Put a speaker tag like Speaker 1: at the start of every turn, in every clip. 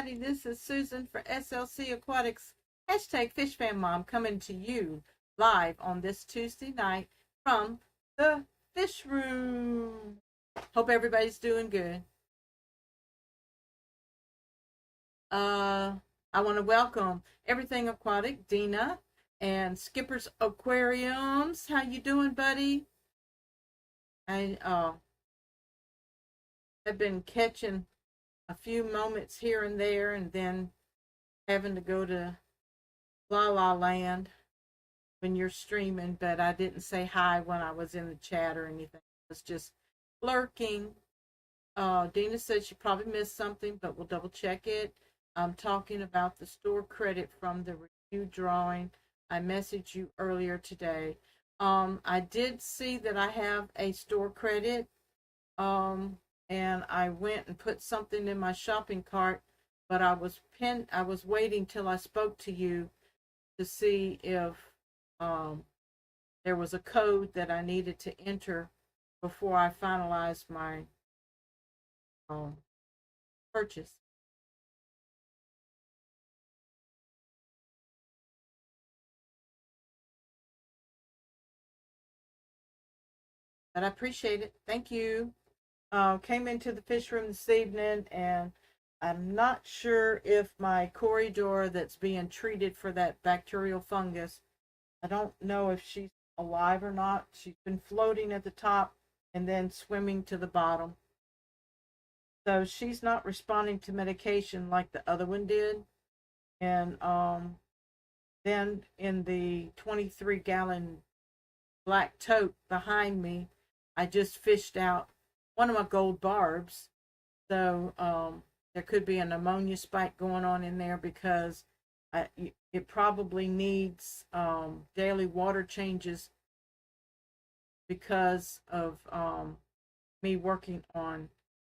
Speaker 1: everybody. This is Susan for SLC Aquatics, hashtag Fish Fan Mom, coming to you live on this Tuesday night from the fish room. Hope everybody's doing good. I want to welcome Everything Aquatic, Dina, and Skipper's Aquariums. How you doing, buddy? I have been catching a few moments here and there, and then having to go to La La Land when you're streaming, but I didn't say hi when I was in the chat or anything. I was just lurking. Dina said she probably missed something, but we'll double check it. I'm talking about the store credit from the review drawing. I messaged you earlier today. I did see that I have a store credit. And I went and put something in my shopping cart, but I was waiting till I spoke to you to see if there was a code that I needed to enter before I finalized my purchase. But I appreciate it. Thank you. Came into the fish room this evening, and I'm not sure if my corridor that's being treated for that bacterial fungus, I don't know if she's alive or not. She's been floating at the top and then swimming to the bottom. So she's not responding to medication like the other one did. And then in the 23-gallon black tote behind me, I just fished out one of my gold barbs. So there could be an ammonia spike going on in there because it probably needs daily water changes because of me working on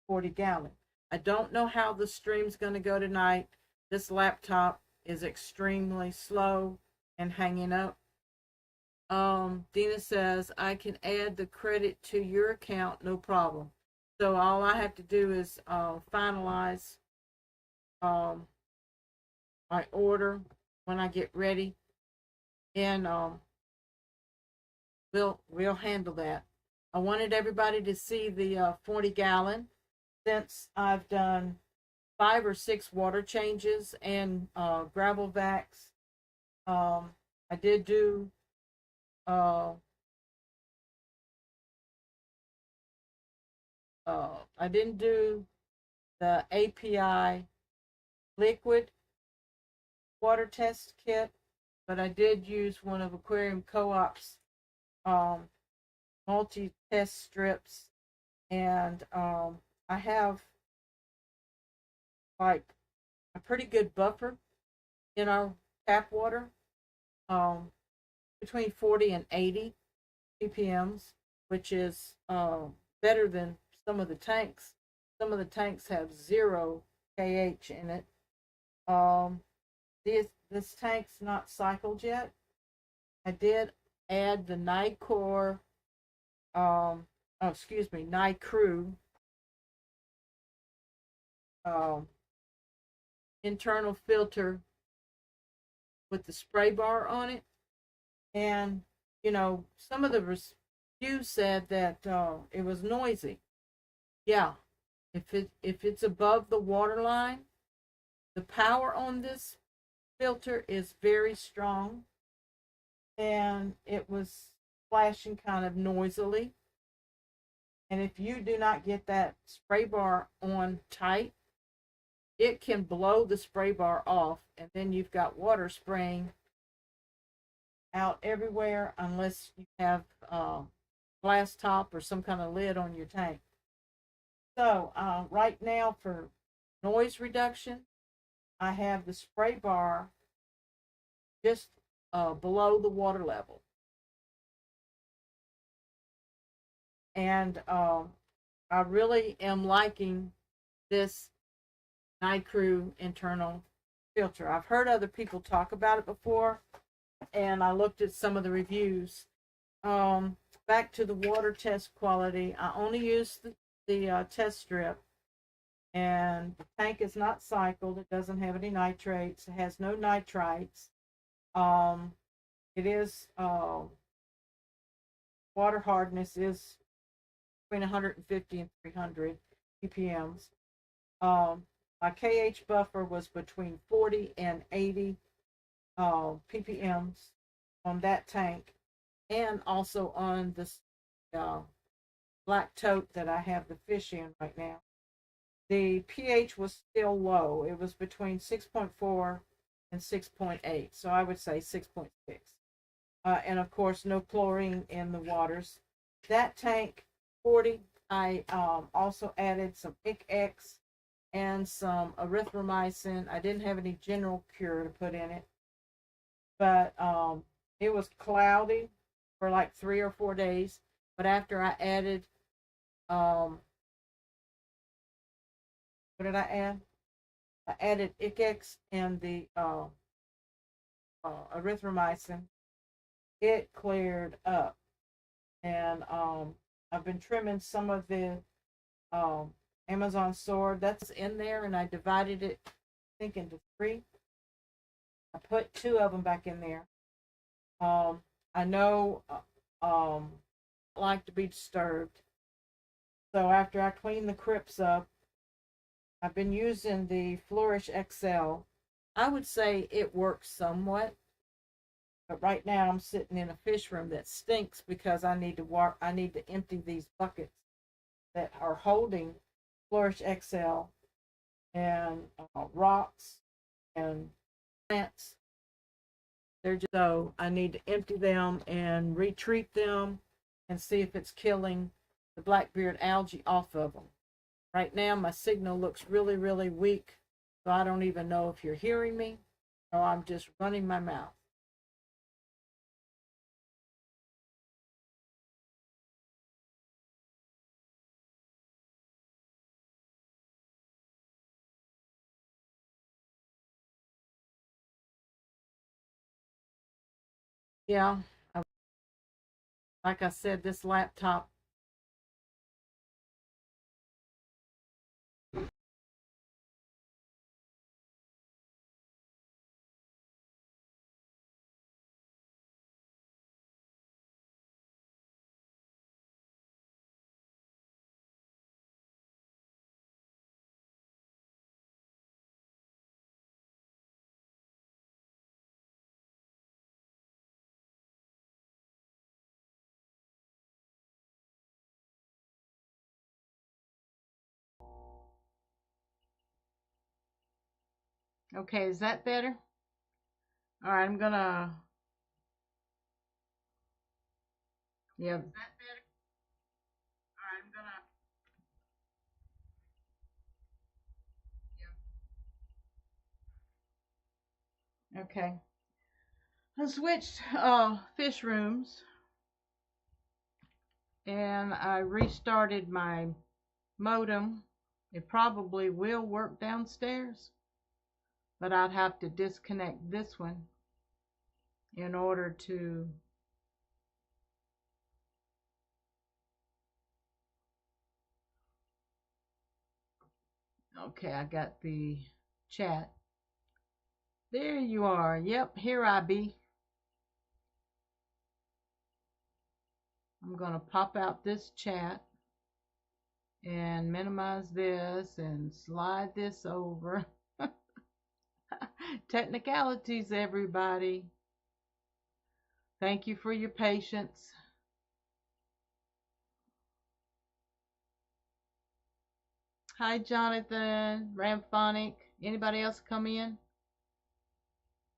Speaker 1: 40 gallon. I don't know how the stream's going to go tonight. This laptop is extremely slow and hanging up. Dina says, I can add the credit to your account, no problem. So all I have to do is finalize my order when I get ready, and we'll handle that. I wanted everybody to see the 40 gallon, since I've done 5 or 6 water changes and gravel vacs. I did do I didn't do the API liquid water test kit, but I did use one of Aquarium Co-op's multi-test strips, and I have like a pretty good buffer in our tap water, between 40 and 80 ppms, which is better than some of the tanks. Some of the tanks have 0 kH in it. This tank's not cycled yet. I did add the NiCore, NiCrew internal filter with the spray bar on it. And, you know, some of the reviews said that it was noisy. Yeah, if it's above the water line, the power on this filter is very strong, and it was flashing kind of noisily. And if you do not get that spray bar on tight, it can blow the spray bar off, and then you've got water spraying out everywhere unless you have glass top or some kind of lid on your tank. So right now, for noise reduction, I have the spray bar just below the water level. And I really am liking this NiCrew internal filter. I've heard other people talk about it before, and I looked at some of the reviews. Back to the water test quality, I only used the test strip, And the tank is not cycled. It doesn't have any nitrates. It has no nitrites. Um, it is water hardness is between 150 and 300 ppms. My KH buffer was between 40 and 80 ppms on that tank, and also on this uh, black tote that I have the fish in right now. The pH was still low. It was between 6.4 and 6.8, so I would say 6.6. And of course, no chlorine in the waters. That tank 40, I also added some ICX and some erythromycin. I didn't have any general cure to put in it, but it was cloudy for like 3 or 4 days. But after I added, what did I add? I added ICX and the erythromycin. It cleared up, and I've been trimming some of the um, Amazon sword that's in there, and I divided it, I think, into three. I put two of them back in there. I know I like to be disturbed, so after I clean the crypts up, I've been using the Flourish XL. I would say it works somewhat, but right now I'm sitting in a fish room that stinks because I need to empty these buckets that are holding Flourish XL and rocks and plants. They're just, so I need to empty them and retreat them and see if it's killing the blackbeard algae off of them. Right now my signal looks really, really weak, so I don't even know if you're hearing me or I'm just running my mouth. Yeah, like I said, this laptop. Okay, is that better? All right, I'm gonna. Yeah. Is that better? All right, I'm gonna. Yeah. Okay. I switched fish rooms and I restarted my modem. It probably will work downstairs, but I'd have to disconnect this one in order to. Okay, I got the chat. There you are. Yep, here I be. I'm going to pop out this chat and minimize this and slide this over. Technicalities, everybody. Thank you for your patience. Hi, Jonathan, Ramphonic. Anybody else come in?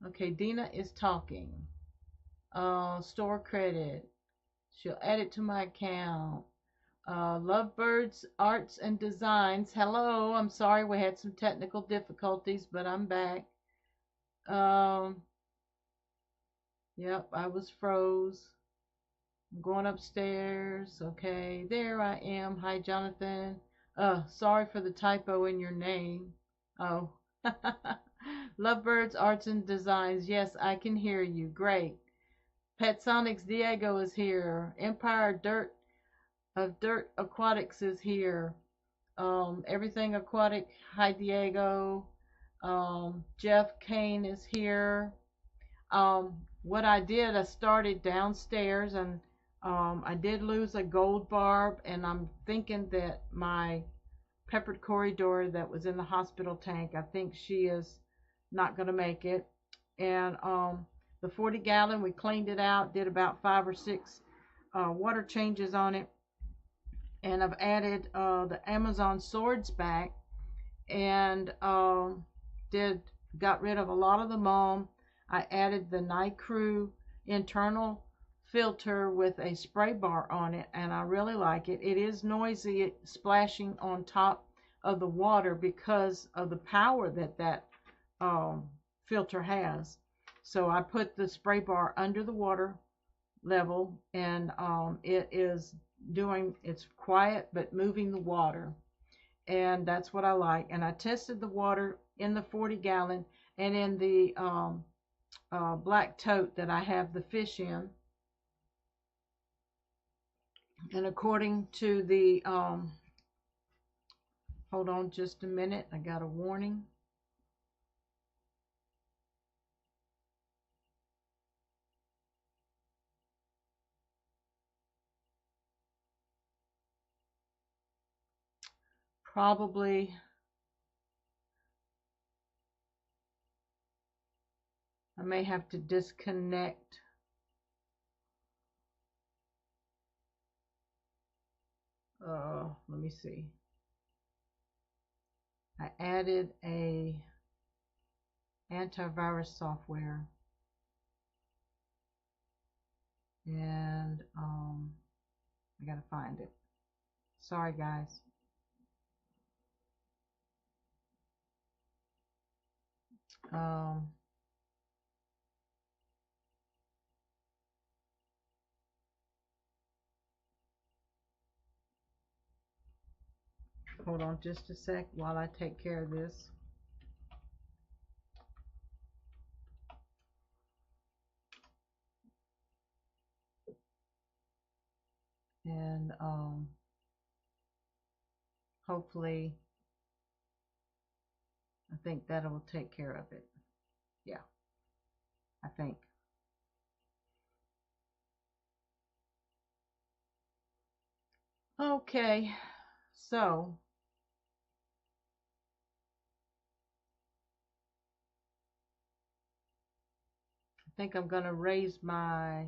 Speaker 1: Okay, Dina is talking. Store credit. She'll add it to my account. Lovebirds Arts and Designs. Hello, I'm sorry we had some technical difficulties, but I'm back. Yep, I was froze. I'm going upstairs. Okay, there I am. Hi, Jonathan. Sorry for the typo in your name. Oh. Lovebirds Arts and Designs. Yes, I can hear you. Great. Pet Sonics Diego is here. Empire Dirt Aquatics is here. Everything Aquatic, Hi Diego, Jeff Kane is here. What I did, I started downstairs, and I did lose a gold barb, and I'm thinking that my peppered corridor that was in the hospital tank, I think she is not going to make it. And the 40 gallon, we cleaned it out, did about 5 or 6 water changes on it, and I've added the Amazon swords back, and did got rid of a lot of the moam. I added the Night Crew internal filter with a spray bar on it, and I really like it. It is noisy splashing on top of the water because of the power that that filter has. So I put the spray bar under the water level, and it is doing, it's quiet but moving the water, and that's what I like. And I tested the water in the 40 gallon and in the black tote that I have the fish in, and according to the hold on just a minute, I got a warning. Probably I may have to disconnect. Let me see. I added a antivirus software, and I gotta find it. Sorry guys. Hold on just a sec while I take care of this. And hopefully I think that will take care of it. Yeah, I think. Okay, so I think I'm gonna raise my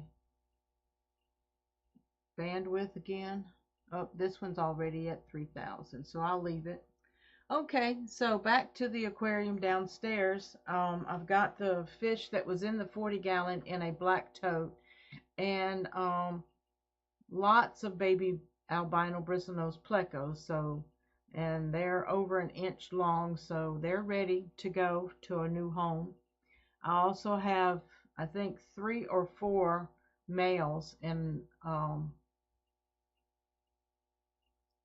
Speaker 1: bandwidth again. Oh, this one's already at 3,000, so I'll leave it. Okay, so back to the aquarium downstairs. I've got the fish that was in the 40 gallon in a black tote, and lots of baby albino bristlenose plecos. So, and they're over an inch long, so they're ready to go to a new home. I also have, I think, 3 or 4 males, and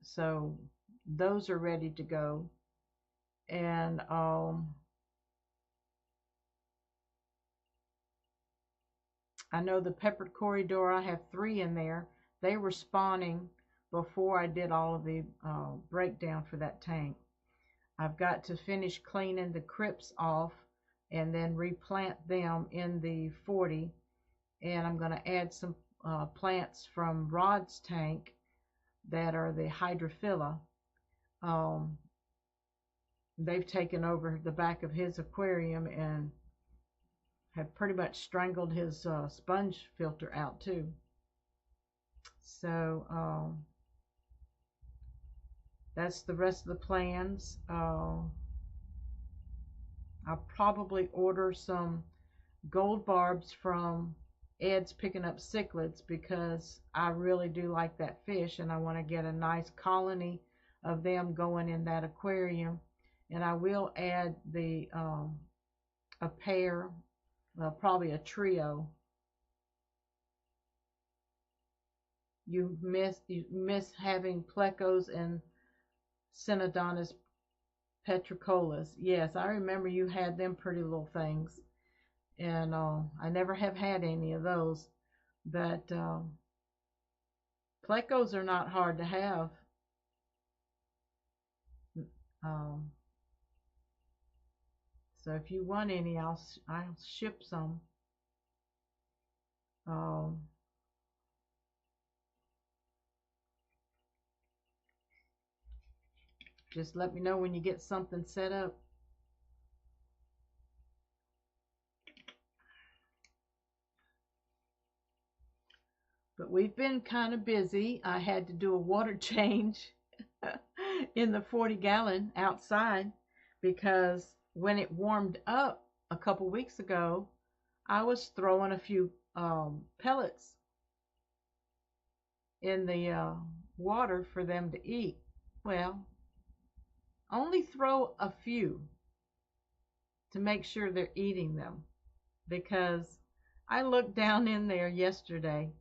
Speaker 1: so those are ready to go. And I know the peppered corridor, I have 3 in there. They were spawning before I did all of the breakdown for that tank. I've got to finish cleaning the crypts off and then replant them in the 40. And I'm going to add some plants from Rod's tank that are the hydrophila. They've taken over the back of his aquarium and have pretty much strangled his sponge filter out too. So that's the rest of the plans. I'll probably order some gold barbs from Ed's Picking Up Cichlids, because I really do like that fish, and I want to get a nice colony of them going in that aquarium. And I will add the a pair, well, probably a trio. You miss having plecos and Synodontis petricolas. Yes, I remember you had them pretty little things, and I never have had any of those. But plecos are not hard to have. Um, so if you want any, I'll ship some. Um, just let me know when you get something set up. But we've been kind of busy. I had to do a water change in the 40-gallon outside because when it warmed up a couple weeks ago, I was throwing a few pellets in the water for them to eat. Well, only throw a few to make sure they're eating them, because I looked down in there yesterday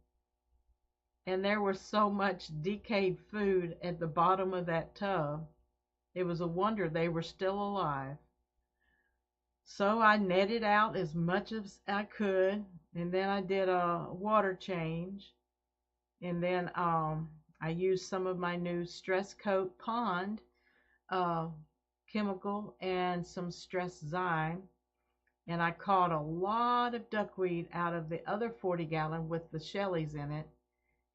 Speaker 1: and there was so much decayed food at the bottom of that tub. It was a wonder they were still alive. So I netted out as much as I could, and then I did a water change, and then I used some of my new Stress Coat Pond uh, chemical and some Stress Zyme, and I caught a lot of duckweed out of the other 40-gallon with the shellies in it,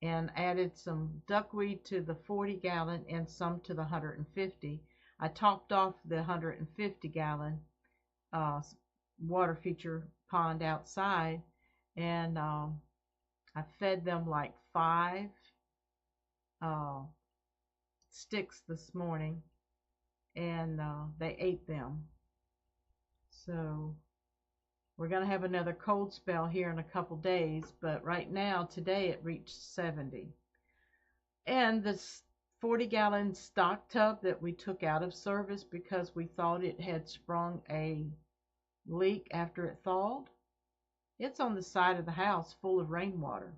Speaker 1: and added some duckweed to the 40-gallon and some to the 150. I topped off the 150-gallon water feature pond outside, and I fed them like 5 uh, sticks this morning, and they ate them. So we're going to have another cold spell here in a couple days, but right now, today, it reached 70. And this 40-gallon stock tub that we took out of service because we thought it had sprung a leak after it thawed, it's on the side of the house full of rainwater,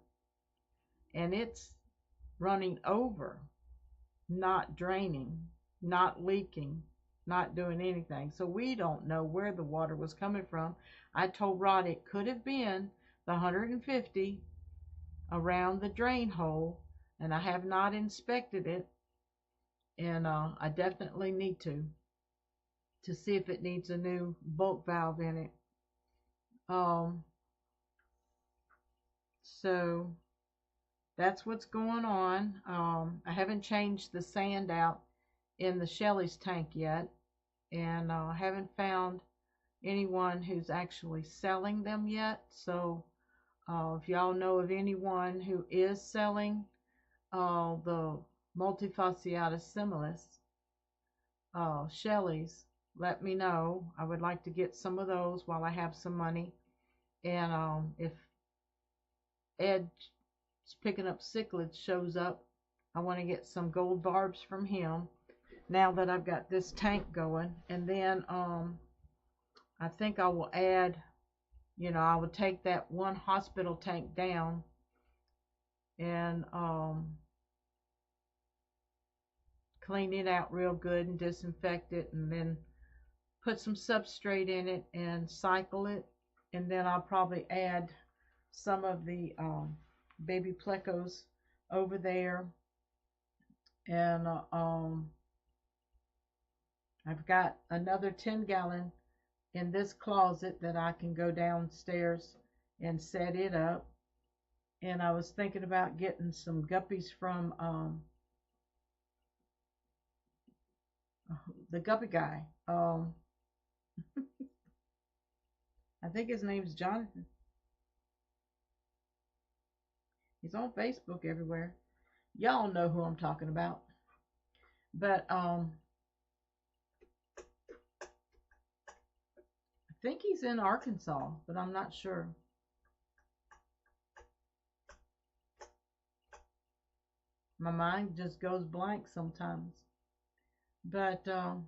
Speaker 1: and it's running over, not draining, not leaking, not doing anything. So we don't know where the water was coming from. I told Rod it could have been the 150 around the drain hole, and I have not inspected it, and I definitely need to see if it needs a new bulk valve in it. So that's what's going on. I haven't changed the sand out in the Shelly's tank yet, and I haven't found anyone who's actually selling them yet. So if y'all know of anyone who is selling the multifasciatus similis Shelly's, let me know. I would like to get some of those while I have some money. And if Ed's picking up cichlids shows up, I want to get some gold barbs from him now that I've got this tank going. And then I think I will add, I will take that one hospital tank down and clean it out real good and disinfect it, and then put some substrate in it and cycle it. And then I'll probably add some of the baby plecos over there. And I've got another 10-gallon in this closet that I can go downstairs and set it up. And I was thinking about getting some guppies from the guppy guy. I think his name's Jonathan. He's on Facebook everywhere. Y'all know who I'm talking about. But I think he's in Arkansas, but I'm not sure. My mind just goes blank sometimes. But I've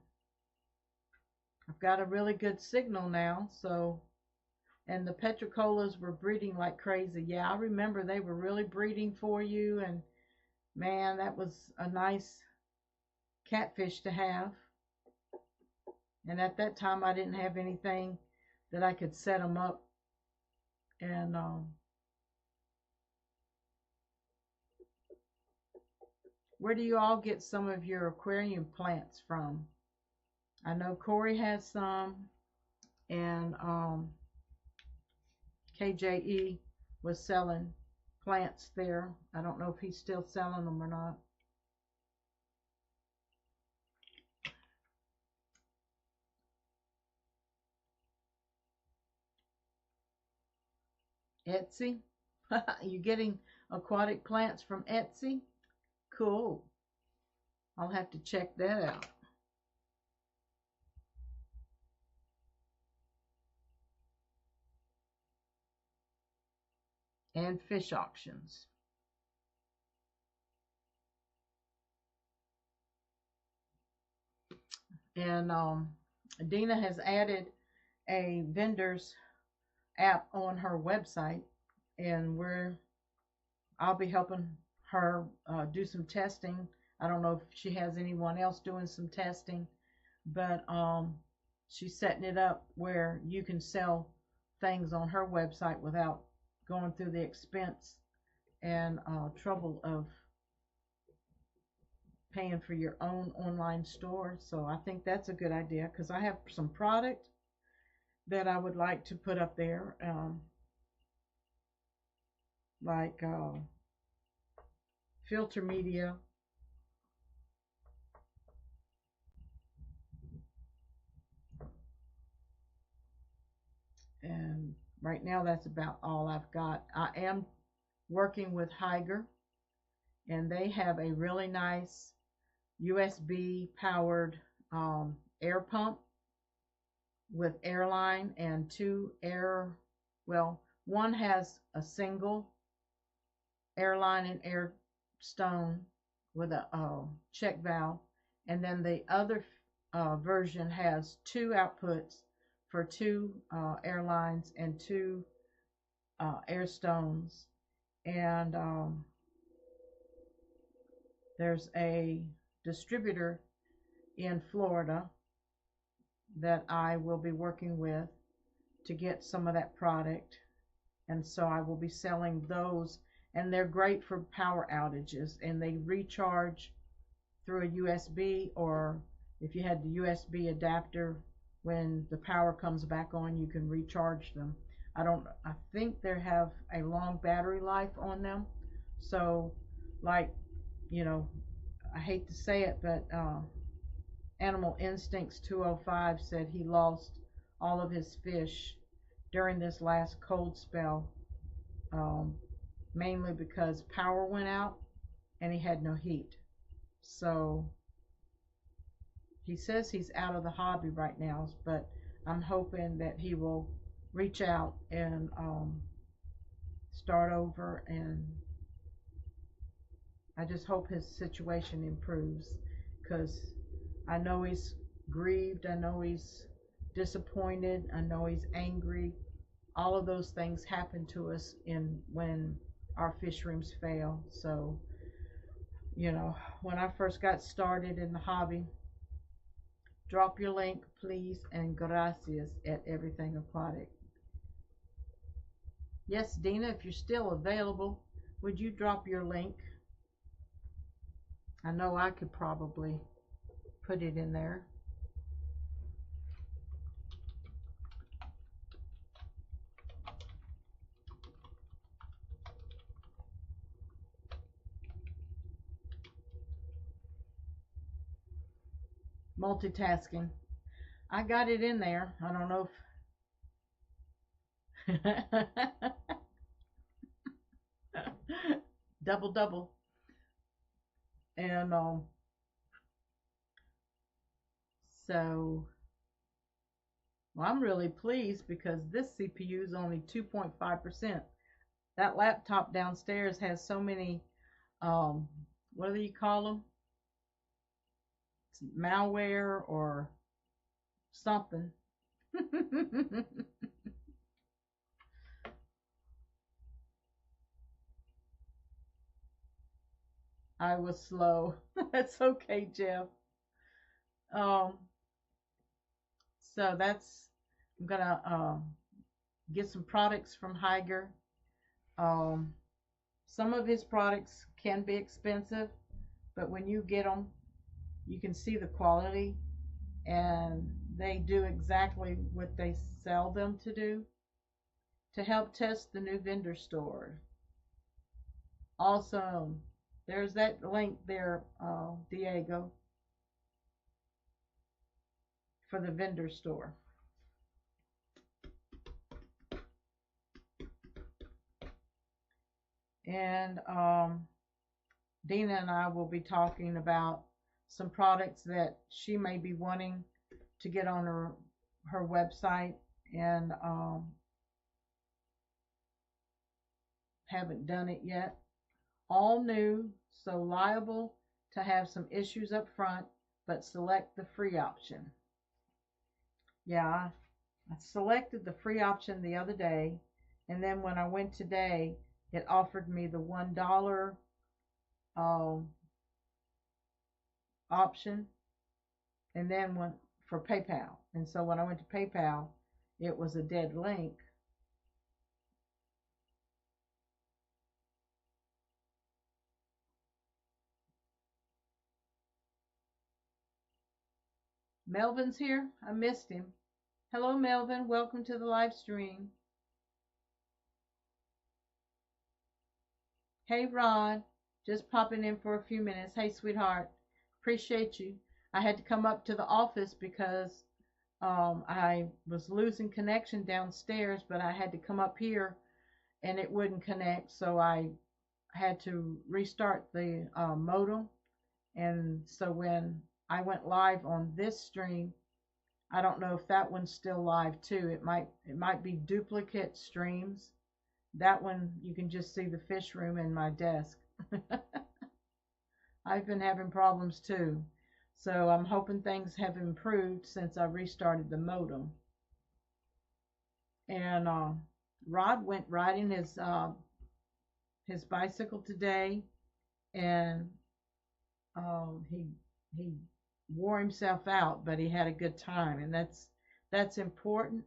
Speaker 1: got a really good signal now, so, and the petricolas were breeding like crazy. Yeah, I remember they were really breeding for you, and man, that was a nice catfish to have. And at that time, I didn't have anything that I could set them up. And where do you all get some of your aquarium plants from? I know Corey has some, and KJE was selling plants there. I don't know if he's still selling them or not. Etsy? You getting aquatic plants from Etsy? Cool. I'll have to check that out. And fish auctions. And Dina has added a vendor's app on her website, and I'll be helping her do some testing. I don't know if she has anyone else doing some testing, but she's setting it up where you can sell things on her website without going through the expense and trouble of paying for your own online store. So I think that's a good idea, because I have some product that I would like to put up there, like filter media, and right now that's about all I've got. I am working with Higer, and they have a really nice USB powered air pump with airline and one has a single airline and air stone with a check valve, and then the other version has two outputs for two airlines and two air stones, and there's a distributor in Florida that I will be working with to get some of that product, and so I will be selling those, and they're great for power outages, and they recharge through a USB, or if you had the USB adapter, when the power comes back on, you can recharge them. I think they have a long battery life on them, so like, I hate to say it, but Animal Instincts 205 said he lost all of his fish during this last cold spell, mainly because power went out and he had no heat. So he says he's out of the hobby right now, but I'm hoping that he will reach out and start over, and I just hope his situation improves, because I know he's grieved, I know he's disappointed, I know he's angry. All of those things happen to us when our fish rooms fail. So, when I first got started in the hobby, drop your link, please, and gracias at Everything Aquatic. Yes, Dina, if you're still available, would you drop your link? I know I could probably put it in there. Multitasking. I got it in there. I don't know if double. And so, well, I'm really pleased, because this CPU is only 2.5%. That laptop downstairs has so many, what do you call them? Malware or something. I was slow. That's okay, Jeff. So I'm gonna get some products from Higer. Some of his products can be expensive, but when you get them, you can see the quality, and they do exactly what they sell them to do, to help test the new vendor store. Also, there's that link there, Diego, for the vendor store. And Dina and I will be talking about some products that she may be wanting to get on her website, and haven't done it yet. All new, so liable to have some issues up front, but select the free option. Yeah, I selected the free option the other day, and then when I went today, it offered me the $1 um, option, and then went for PayPal. And so when I went to PayPal, it was a dead link. Melvin's here. I missed him. Hello, Melvin. Welcome to the live stream. Hey, Rod. Just popping in for a few minutes. Hey, sweetheart. Appreciate you. I had to come up to the office because I was losing connection downstairs, but I had to come up here and it wouldn't connect. So I had to restart the modem. And so when I went live on this stream, I don't know if that one's still live too. It might be duplicate streams. That one you can just see the fish room in my desk. I've been having problems too. So I'm hoping things have improved since I restarted the modem. And Rod went riding his bicycle today, and he wore himself out, but he had a good time, and that's important.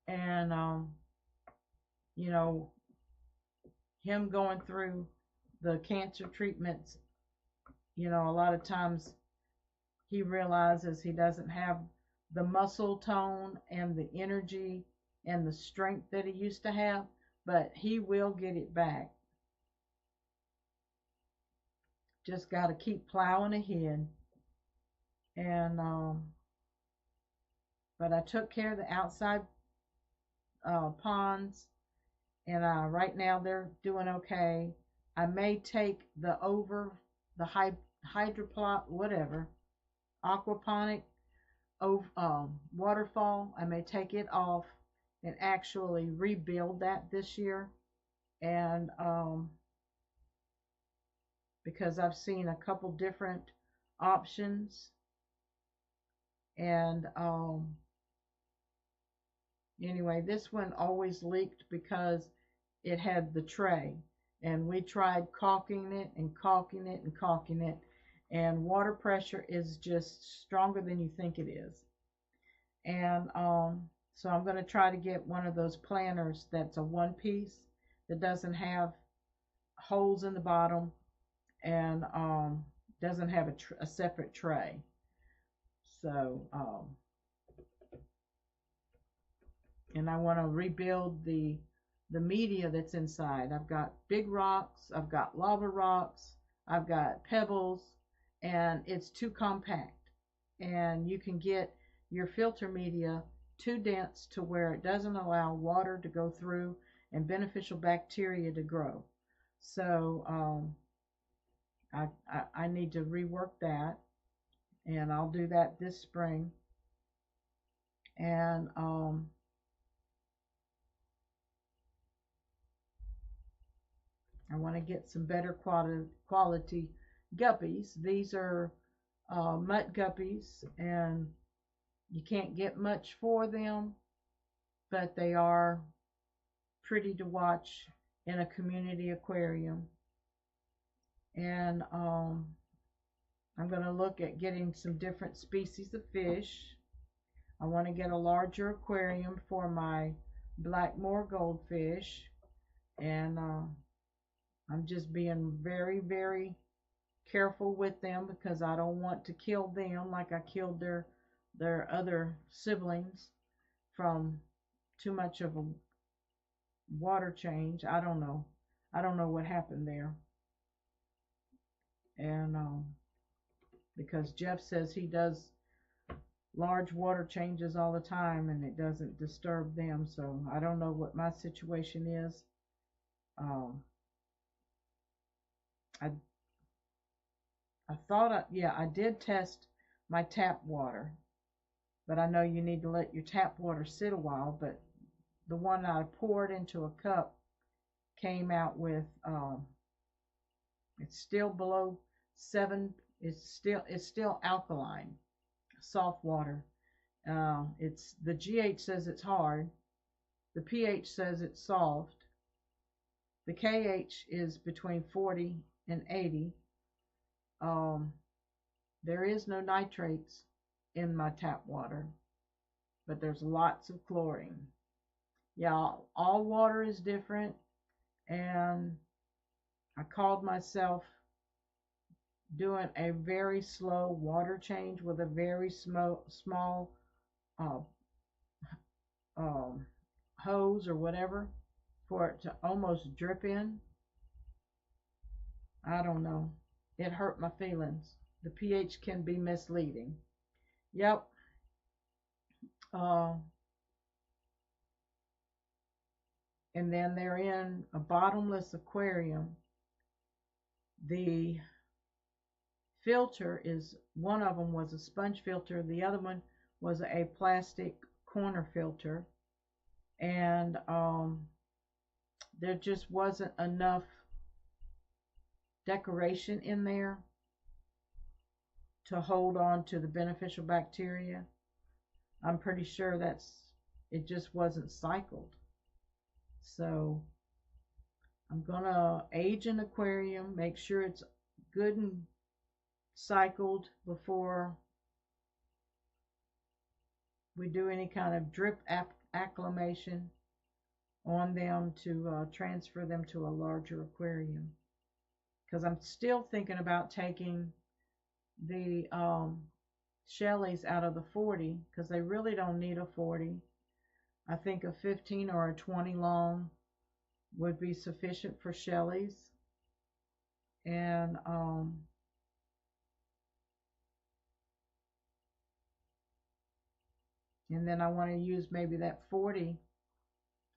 Speaker 1: And you know, him going through the cancer treatments, you know, a lot of times he realizes he doesn't have the muscle tone and the energy and the strength that he used to have, but he will get it back. Just got to keep plowing ahead. And but I took care of the outside ponds, and right now they're doing okay. I may take the hydroplot, whatever, aquaponic waterfall. I may take it off and actually rebuild that this year, and because I've seen a couple different options, and anyway, this one always leaked because it had the tray, and we tried caulking it and caulking it and caulking it, and water pressure is just stronger than you think it is. And so I'm going to try to get one of those planters that's a one piece that doesn't have holes in the bottom, and doesn't have a separate tray. So and I want to rebuild the media that's inside. I've got big rocks, I've got lava rocks, I've got pebbles, and it's too compact. And you can get your filter media too dense to where it doesn't allow water to go through and beneficial bacteria to grow. So I need to rework that, and I'll do that this spring. And I want to get some better quality guppies. These are mutt guppies, and you can't get much for them, but they are pretty to watch in a community aquarium. And I'm going to look at getting some different species of fish. I want to get a larger aquarium for my Blackmore goldfish, and I'm just being very, very careful with them because I don't want to kill them like I killed their their other siblings from too much of a water change. I don't know. I don't know what happened there. And because Jeff says he does large water changes all the time and it doesn't disturb them, so I don't know what my situation is. I thought I did test my tap water, but I know you need to let your tap water sit a while. But the one I poured into a cup came out with it's still below 7. It's still alkaline, soft water. It's the GH says it's hard, the pH says it's soft, the KH is between 40 and 80. There is no nitrates in my tap water, but there's lots of chlorine. Yeah, all water is different, and I called myself doing a very slow water change with a very small uh, hose or whatever for it to almost drip in. I don't know. It hurt my feelings. The pH can be misleading. Yep. And then they're in a bottomless aquarium. The filter is, one of them was a sponge filter, the other one was a plastic corner filter, and there just wasn't enough decoration in there to hold on to the beneficial bacteria. I'm pretty sure it just wasn't cycled. So I'm gonna age an aquarium, make sure it's good and cycled before we do any kind of drip acclimation on them to transfer them to a larger aquarium. Because I'm still thinking about taking the Shelleys out of the 40, because they really don't need a 40. I think a 15 or a 20 long would be sufficient for Shelleys. And then I want to use maybe that 40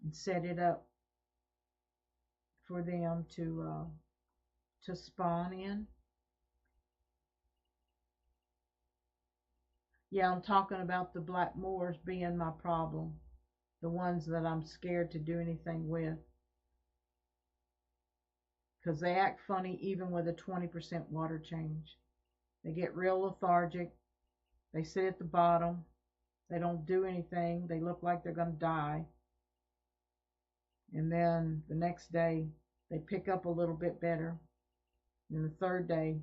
Speaker 1: and set it up for them to spawn in. Yeah, I'm talking about the black moors being my problem, the ones that I'm scared to do anything with, because they act funny even with a 20% water change. They get real lethargic. They sit at the bottom. They don't do anything. They look like they're going to die. And then the next day, they pick up a little bit better. And the third day,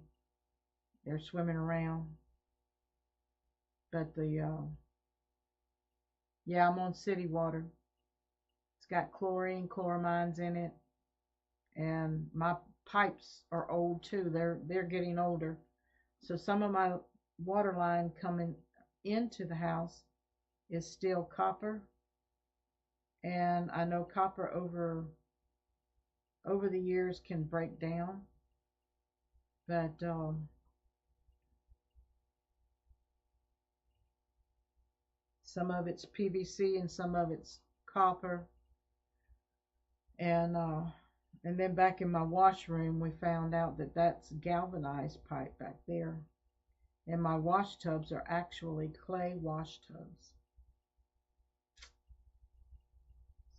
Speaker 1: they're swimming around. But yeah, I'm on city water. It's got chlorine, chloramines in it. And my pipes are old too. They're getting older. So some of my water line coming into the house is still copper. And I know copper over the years can break down. But some of it's PVC and some of it's copper. And then back in my washroom, we found out that that's galvanized pipe back there. And my wash tubs are actually clay wash tubs.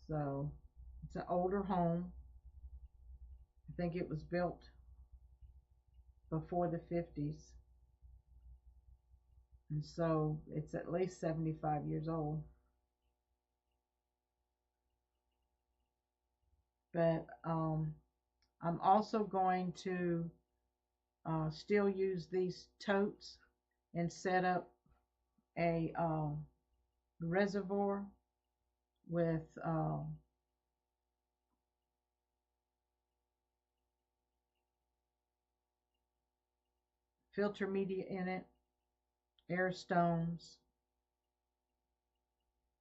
Speaker 1: So it's an older home. I think it was built before the 50s. And so it's at least 75 years old. But I'm also going to still use these totes and set up a reservoir with filter media in it, air stones,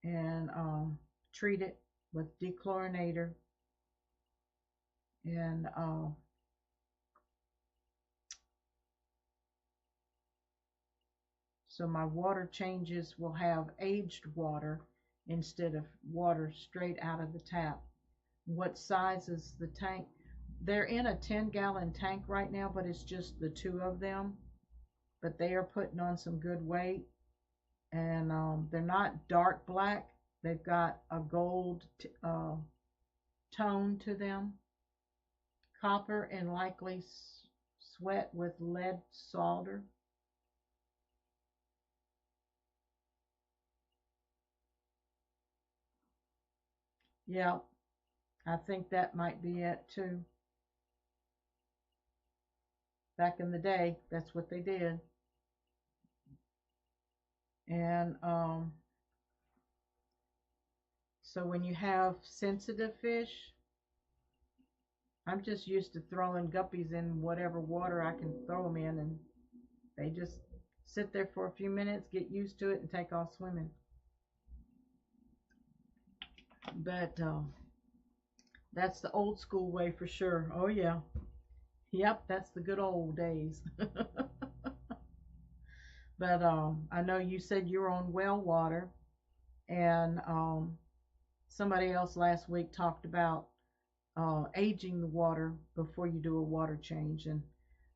Speaker 1: and treat it with dechlorinator. And so my water changes will have aged water instead of water straight out of the tap. What size is the tank? They're in a 10-gallon tank right now, but it's just the two of them. But they are putting on some good weight. And they're not dark black. They've got a gold tone to them. Copper and likely sweat with lead solder. Yeah, I think that might be it too. Back in the day, that's what they did. And so when you have sensitive fish, I'm just used to throwing guppies in whatever water I can throw them in, and they just sit there for a few minutes, get used to it, and take off swimming. But that's the old school way for sure. Oh yeah. Yep, that's the good old days. But I know you said you were on well water, and somebody else last week talked about aging the water before you do a water change. And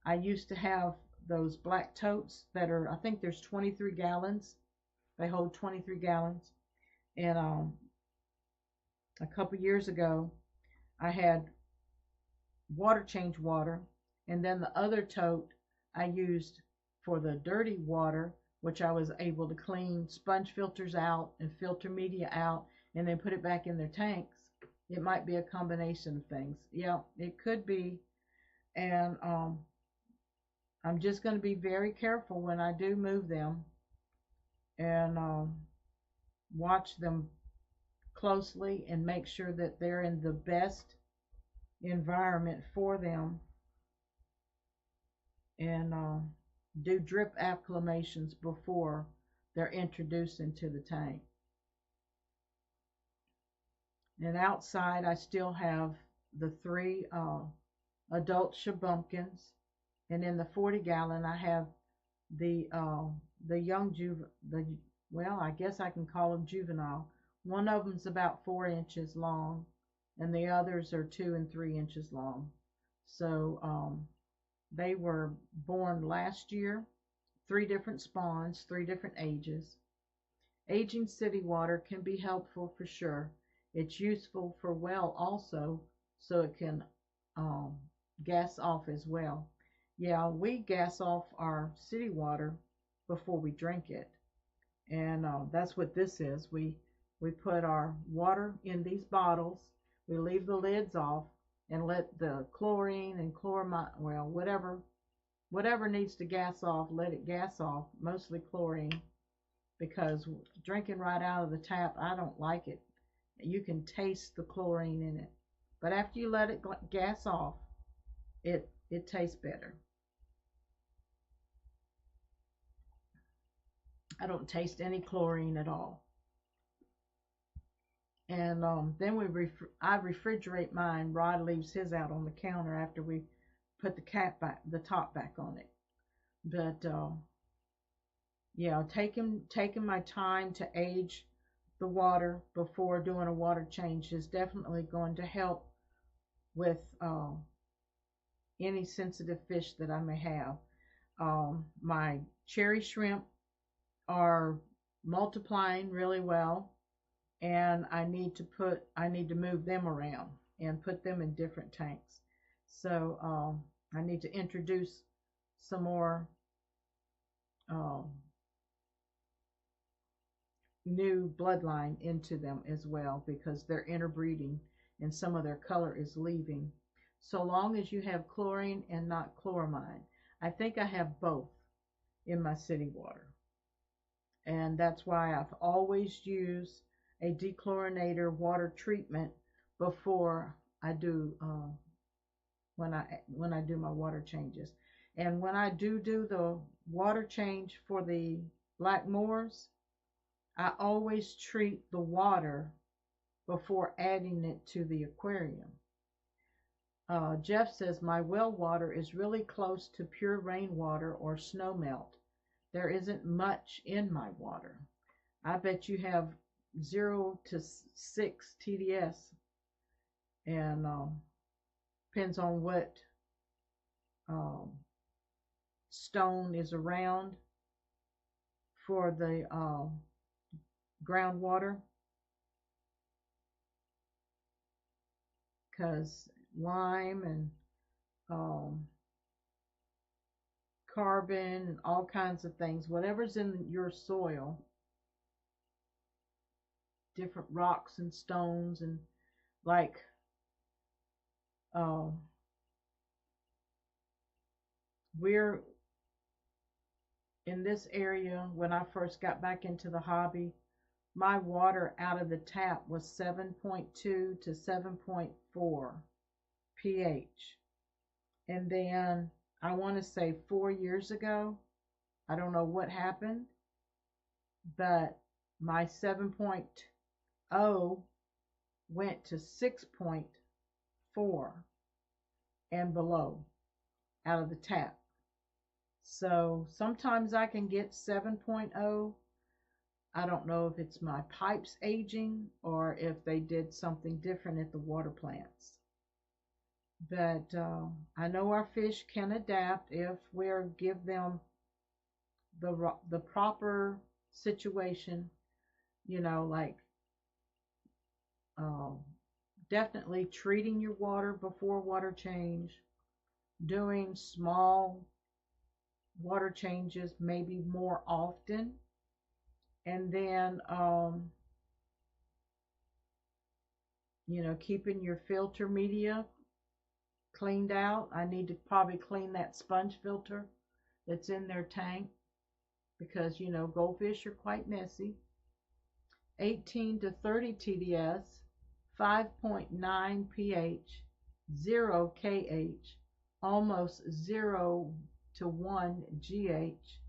Speaker 1: I used to have those black totes that are, I think there's 23 gallons. They hold 23 gallons. And a couple years ago, I had water change water, and then the other tote I used for the dirty water, which I was able to clean sponge filters out and filter media out, and then put it back in their tanks. It might be a combination of things. Yeah, it could be. And I'm just going to be very careful when I do move them, and watch them closely and make sure that they're in the best environment for them, and do drip acclimations before they're introduced into the tank. And outside I still have the 3 adult shabumpkins, and in the 40-gallon I have the young well, I guess I can call them juvenile. One of them's about 4 inches long, and the others are 2 and 3 inches long. So they were born last year, 3 different spawns, 3 different ages. Aging city water can be helpful for sure. It's useful for well also, so it can gas off as well. Yeah, we gas off our city water before we drink it. And that's what this is. We put our water in these bottles, we leave the lids off, and let the chlorine and chloramine, well, whatever needs to gas off, let it gas off, mostly chlorine, because drinking right out of the tap, I don't like it. You can taste the chlorine in it. But after you let it gas off, it tastes better. I don't taste any chlorine at all. And then I refrigerate mine. Rod leaves his out on the counter after we put the top back on it. But yeah, taking my time to age the water before doing a water change is definitely going to help with any sensitive fish that I may have. My cherry shrimp are multiplying really well, and I need to move them around and put them in different tanks. So I need to introduce some more new bloodline into them as well, because they're interbreeding and some of their color is leaving. So long as you have chlorine and not chloramine. I think I have both in my city water, and that's why I've always used a dechlorinator water treatment before I do when I do my water changes. And when I do the water change for the black moors, I always treat the water before adding it to the aquarium. Jeff says, my well water is really close to pure rainwater or snow melt. There isn't much in my water. I bet you have 0 to 6 TDS, and depends on what stone is around for the groundwater, because lime and carbon and all kinds of things, whatever's in your soil, different rocks and stones, and like we're in this area. When I first got back into the hobby, my water out of the tap was 7.2 to 7.4 pH. And then I want to say 4 years ago, I don't know what happened, but my 7.0 went to 6.4 and below out of the tap. So sometimes I can get 7.0. I don't know if it's my pipes aging or if they did something different at the water plants. But I know our fish can adapt if we give them the proper situation, you know, like definitely treating your water before water change, doing small water changes maybe more often, and then you know, keeping your filter media cleaned out. I need to probably clean that sponge filter that's in their tank, because you know, goldfish are quite messy. 18 to 30 TDS, 5.9 pH, 0 KH, almost 0 to 1 GH.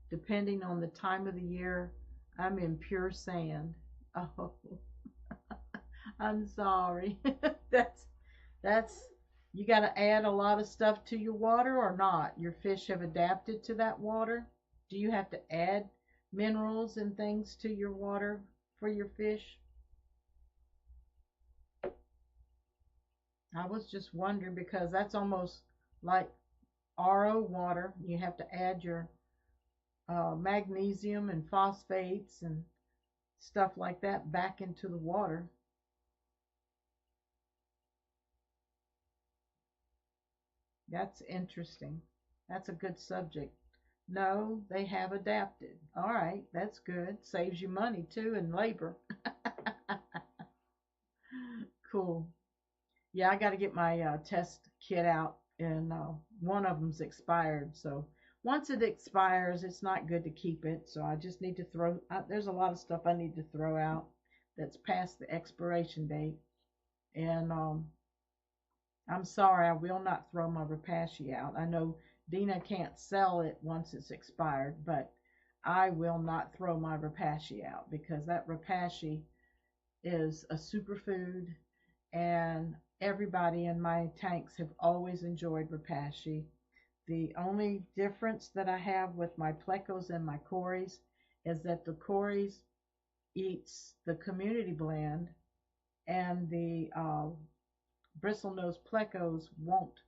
Speaker 1: Depending on the time of the year, I'm in pure sand. Oh, I'm sorry. that's you got to add a lot of stuff to your water or not? Your fish have adapted to that water? Do you have to add minerals and things to your water for your fish? I was just wondering, because that's almost like RO water. You have to add your magnesium and phosphates and stuff like that back into the water. That's interesting. That's a good subject. No, they have adapted. All right, that's good. Saves you money too and labor. Cool. Yeah, I got to get my test kit out, and one of them's expired. So once it expires, it's not good to keep it. So I just need to throw out. There's a lot of stuff I need to throw out that's past the expiration date. And I'm sorry, I will not throw my Repashy out. I know Dina can't sell it once it's expired, but I will not throw my Repashy out, because that Repashy is a superfood, and everybody in my tanks have always enjoyed Repashy. The only difference that I have with my plecos and my cories is that the cories eats the community blend, and the bristlenose plecos won't.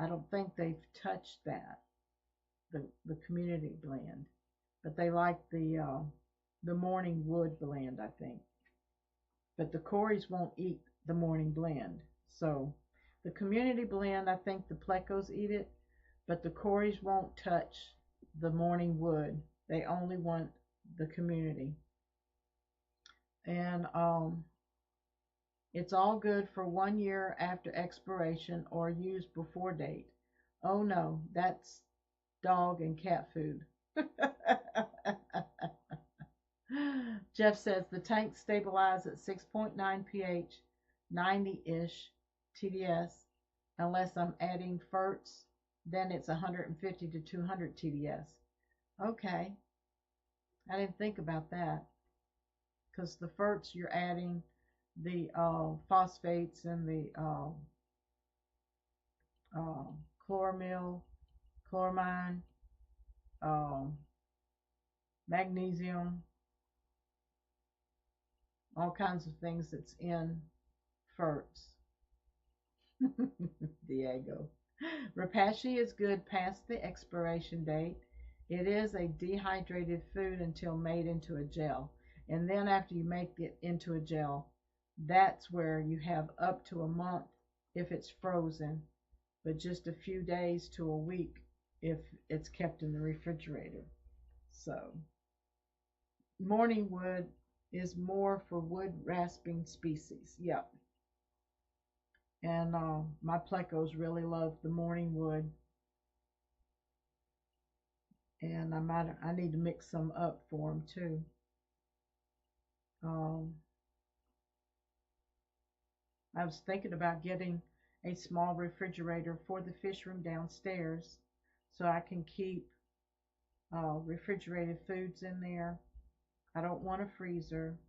Speaker 1: I don't think they've touched that, the community blend, but they like the morning wood blend, I think. But the cories won't eat the morning blend. So the community blend, I think the plecos eat it, but the cories won't touch the morning wood. They only want the community. And it's all good for 1 year after expiration or used before date. Oh no, that's dog and cat food. Jeff says the tanks stabilize at 6.9 pH, 90-ish TDS. Unless I'm adding ferts, then it's 150 to 200 TDS. Okay, I didn't think about that. because the ferts you're adding the phosphates and the uh, chloramyl, chloramine, um, magnesium, all kinds of things that's in ferts. Diego. Rapashi is good past the expiration date. It is a dehydrated food until made into a gel. And then after you make it into a gel, that's where you have up to a month if it's frozen, but just a few days to a week if it's kept in the refrigerator. So, morning wood is more for wood rasping species. Yep. And my plecos really love the morning wood. And I need to mix some up for them too. I was thinking about getting a small refrigerator for the fish room downstairs so I can keep refrigerated foods in there. I don't want a freezer,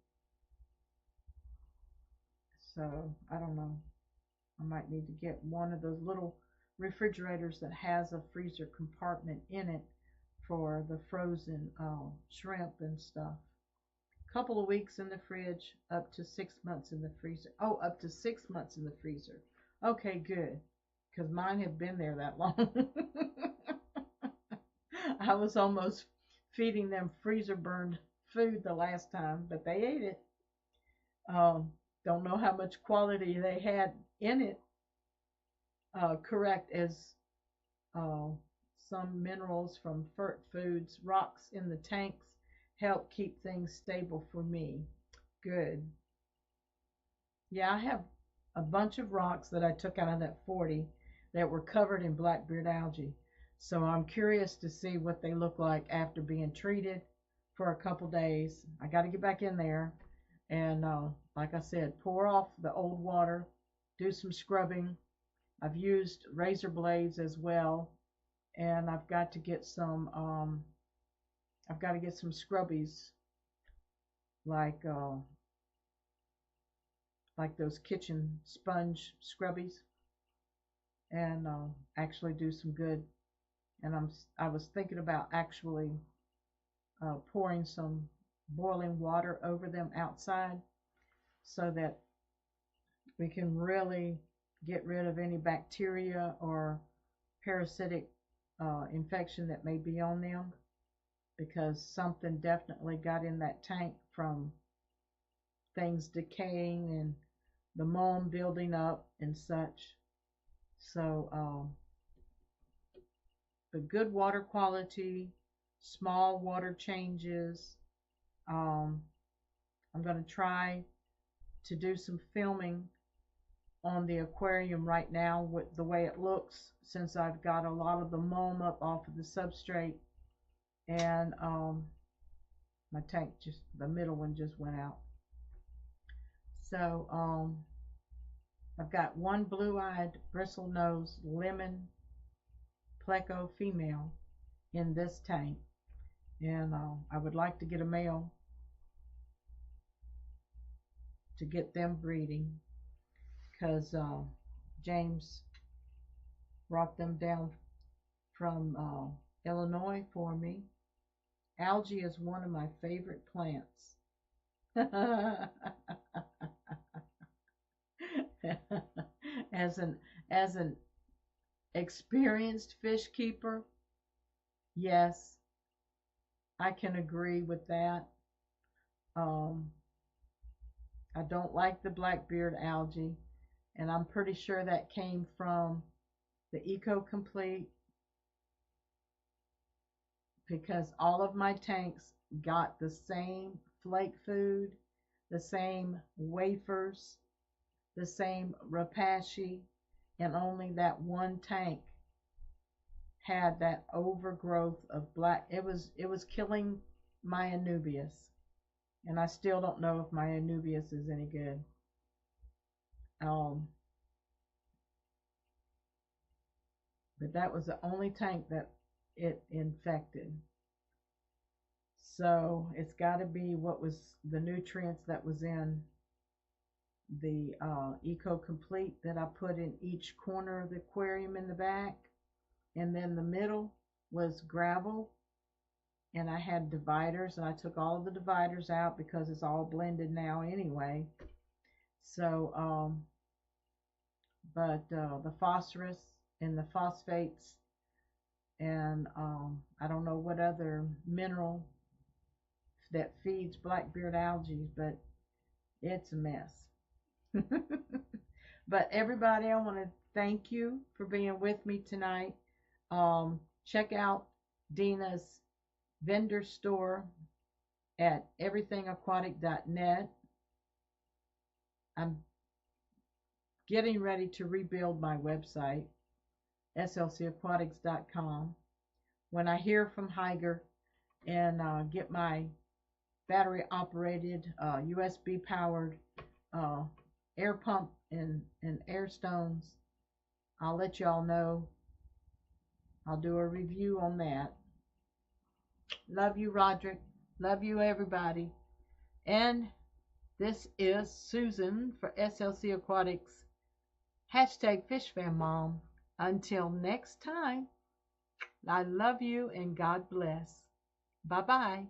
Speaker 1: so I don't know. I might need to get one of those little refrigerators that has a freezer compartment in it for the frozen shrimp and stuff. Couple of weeks in the fridge, up to 6 months in the freezer. Oh, up to 6 months in the freezer. Okay, good, because mine had been there that long. I was almost feeding them freezer burned food the last time, but they ate it. Don't know how much quality they had in it. Correct as some minerals from fert foods, rocks in the tanks help keep things stable for me. Good. Yeah, I have a bunch of rocks that I took out of that 40 that were covered in blackbeard algae. So I'm curious to see what they look like after being treated for a couple days. I got to get back in there and, like I said, pour off the old water, do some scrubbing. I've used razor blades as well, and I've got to get some scrubbies like those kitchen sponge scrubbies, and actually do some good. And I was thinking about actually pouring some boiling water over them outside so that we can really get rid of any bacteria or parasitic infection that may be on them, because something definitely got in that tank from things decaying and the mold building up and such. So the good water quality, small water changes. I'm going to try to do some filming on the aquarium right now with the way it looks, since I've got a lot of the mold up off of the substrate, and my tank, just the middle one, just went out. So I've got one blue-eyed bristle-nosed lemon pleco female in this tank, and I would like to get a male to get them breeding, because James brought them down from Illinois for me. Algae is one of my favorite plants. as an experienced fish keeper, yes, I can agree with that. I don't like the blackbeard algae, and I'm pretty sure that came from the Eco Complete, because all of my tanks got the same flake food, the same wafers, the same rapashi, and only that one tank had that overgrowth of black. It was killing my Anubias, and I still don't know if my Anubias is any good. But that was the only tank that it infected. So it's got to be what was the nutrients that was in the Eco Complete that I put in each corner of the aquarium in the back. And then the middle was gravel. And I had dividers, and I took all of the dividers out because it's all blended now anyway. So, but the phosphorus and the phosphates, and I don't know what other mineral that feeds blackbeard algae, but it's a mess. But everybody, I want to thank you for being with me tonight. Check out Dina's vendor store at everythingaquatic.net. I'm getting ready to rebuild my website, slcaquatics.com. When I hear from Higer and get my battery operated, USB powered air pump and air stones, I'll let y'all know. I'll do a review on that. Love you, Roderick. Love you, everybody. And this is Susan for SLC Aquatics. #FishFamMom. Until next time, I love you and God bless. Bye-bye.